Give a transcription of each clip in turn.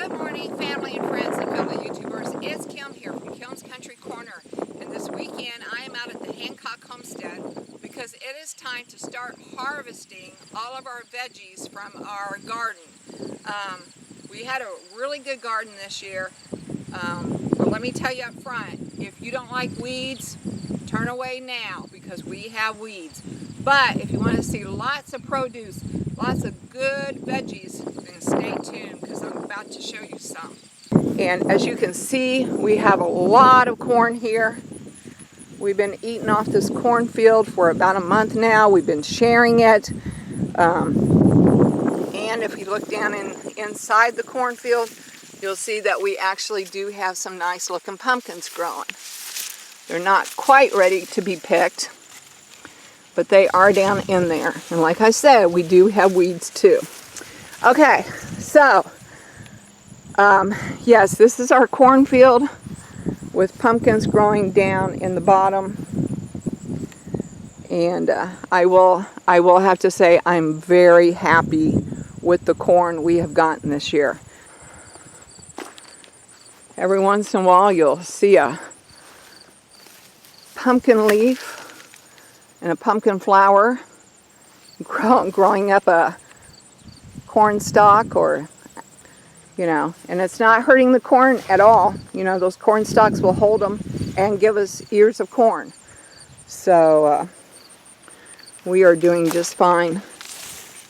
Good morning, family and friends and fellow YouTubers. It's Kim here from Kim's Country Corner, and this weekend I am out at the Hancock Homestead because it is time to start harvesting all of our veggies from our garden. We had a really good garden this year, but let me tell you up front, if you don't like weeds, turn away now because we have weeds. But if you want to see lots of produce, lots of good veggies, then stay tuned because I'm about to show you some. And as you can see, we have a lot of corn here. We've been eating off this cornfield for about a month now. We've been sharing it. And if you look down inside the cornfield, you'll see that we actually do have some nice looking pumpkins growing. They're not quite ready to be picked, but they are down in there. And like I said, we do have weeds too. Okay, so, yes, this is our cornfield with pumpkins growing down in the bottom. And I will have to say I'm very happy with the corn we have gotten this year. Every once in a while you'll see a pumpkin leaf and a pumpkin flower growing up a corn stalk, or and it's not hurting the corn at all. Those corn stalks will hold them and give us ears of corn. So we are doing just fine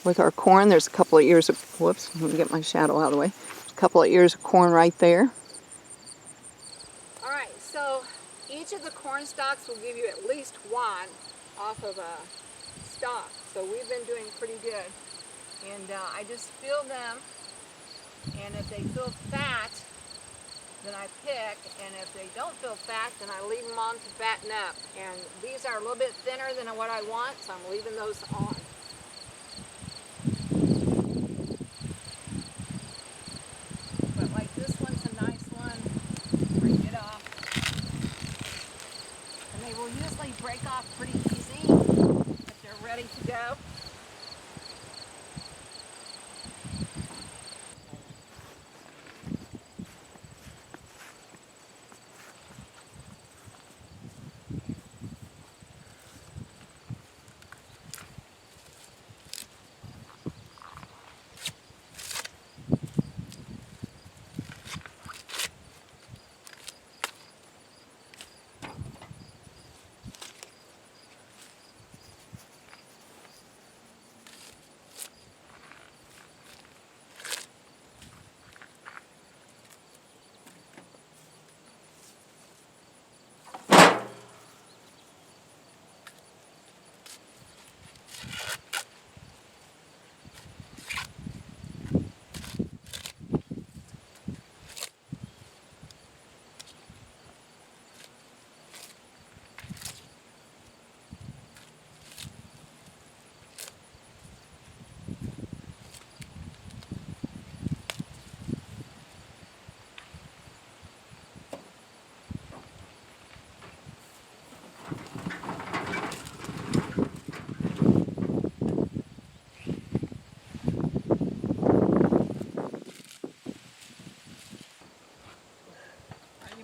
with our corn. There's a couple of ears of, whoops, let me get my shadow out of the way. A couple of ears of corn right there. Alright, so each of the corn stalks will give you at least one off of a stalk. So we've been doing pretty good. And I just feel them, and if they feel fat, then I pick, and if they don't feel fat, then I leave them on to fatten up. And these are a little bit thinner than what I want, so I'm leaving those on. But like this one's a nice one, break it off. And they will usually break off pretty easy if they're ready to go.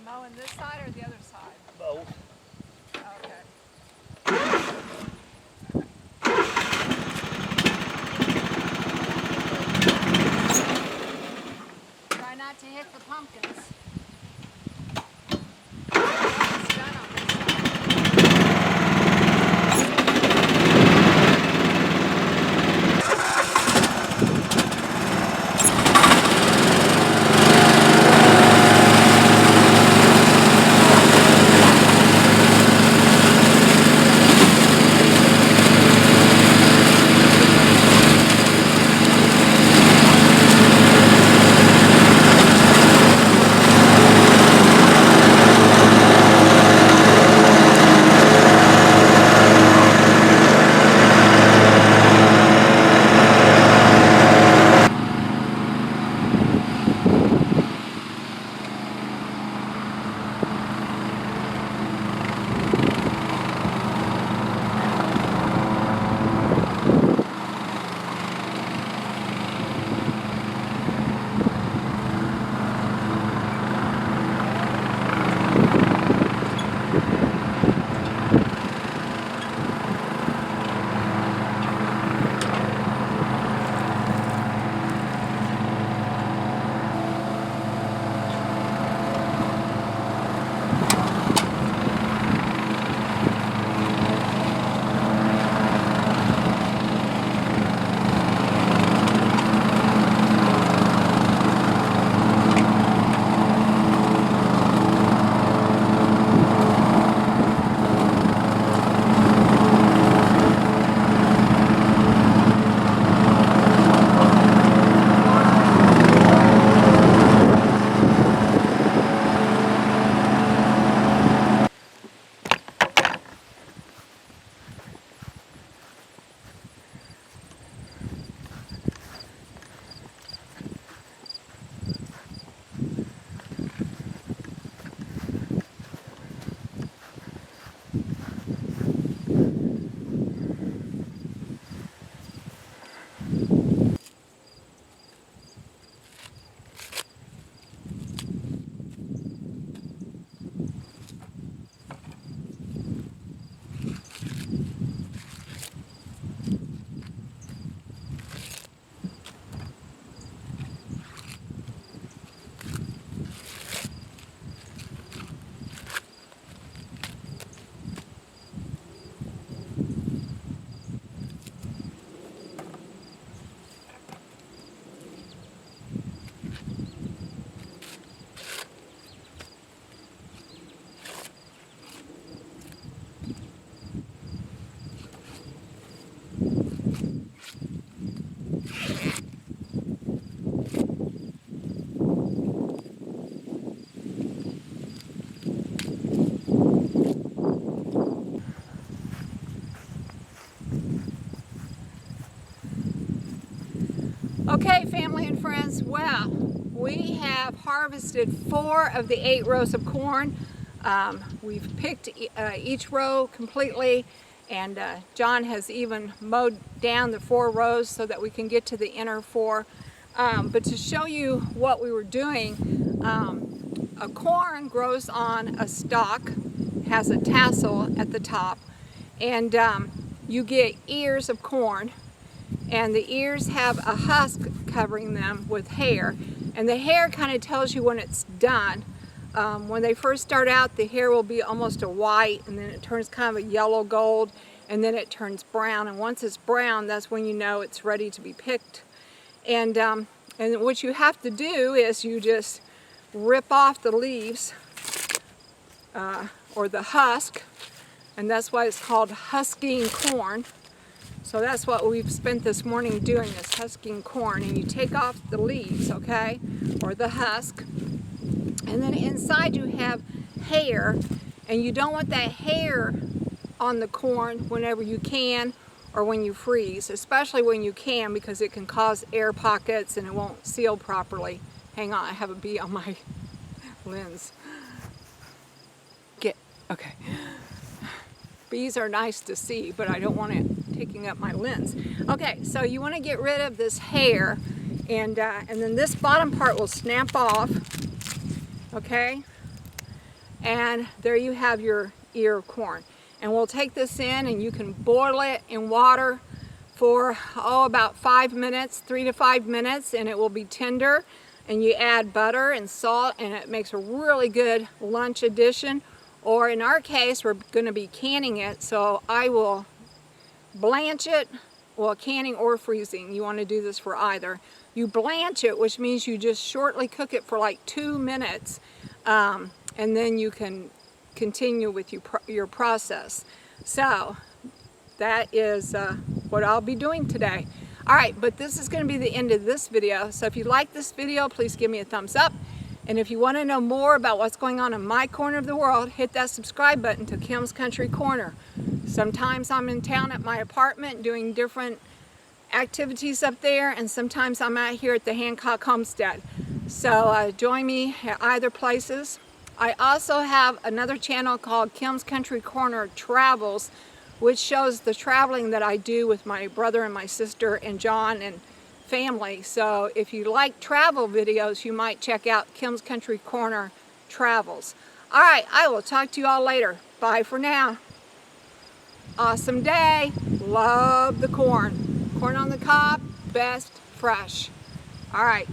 Mowing this side or the other side? Both. Okay. Try not to hit the pumpkins. Almost done on this side. Okay, family and friends, well, we have harvested 4 of the 8 rows of corn. We've picked each row completely, and John has even mowed down the 4 rows so that we can get to the inner 4. But to show you what we were doing, a corn grows on a stalk, has a tassel at the top, and you get ears of corn. And the ears have a husk covering them with hair, and the hair kind of tells you when it's done. When they first start out, the hair will be almost a white, and then it turns kind of a yellow gold, and then it turns brown, and once it's brown, that's when you know it's ready to be picked. And what you have to do is you just rip off the leaves or the husk, and that's why it's called husking corn. So that's what we've spent this morning doing, is husking corn. And you take off the leaves, okay, or the husk, and then inside you have hair, and you don't want that hair on the corn whenever you can or when you freeze, especially when you can, because it can cause air pockets and it won't seal properly. Hang on, I have a bee on my lens. Okay. Bees are nice to see, but I don't want it taking up my lens. Okay, so you want to get rid of this hair, and then this bottom part will snap off, okay? And there you have your ear of corn. And we'll take this in, and you can boil it in water for, about 5 minutes, 3 to 5 minutes, and it will be tender. And you add butter and salt, and it makes a really good lunch addition. Or in our case, we're going to be canning it, so I will blanch it. Well, canning or freezing, you want to do this for either. You blanch it, which means you just shortly cook it for like 2 minutes, and then you can continue with your process. So that is what I'll be doing today. All right, but this is going to be the end of this video. So if you like this video, please give me a thumbs up. And if you want to know more about what's going on in my corner of the world, hit that subscribe button to Kim's Country Corner. Sometimes I'm in town at my apartment doing different activities up there, and sometimes I'm out here at the Hancock Homestead. So join me at either places. I also have another channel called Kim's Country Corner Travels, which shows the traveling that I do with my brother and my sister and John and family. So if you like travel videos, you might check out Kim's Country Corner Travels. All right, I will talk to you all later. Bye for now. Awesome day. Love the corn. Corn on the cob, best fresh. All right.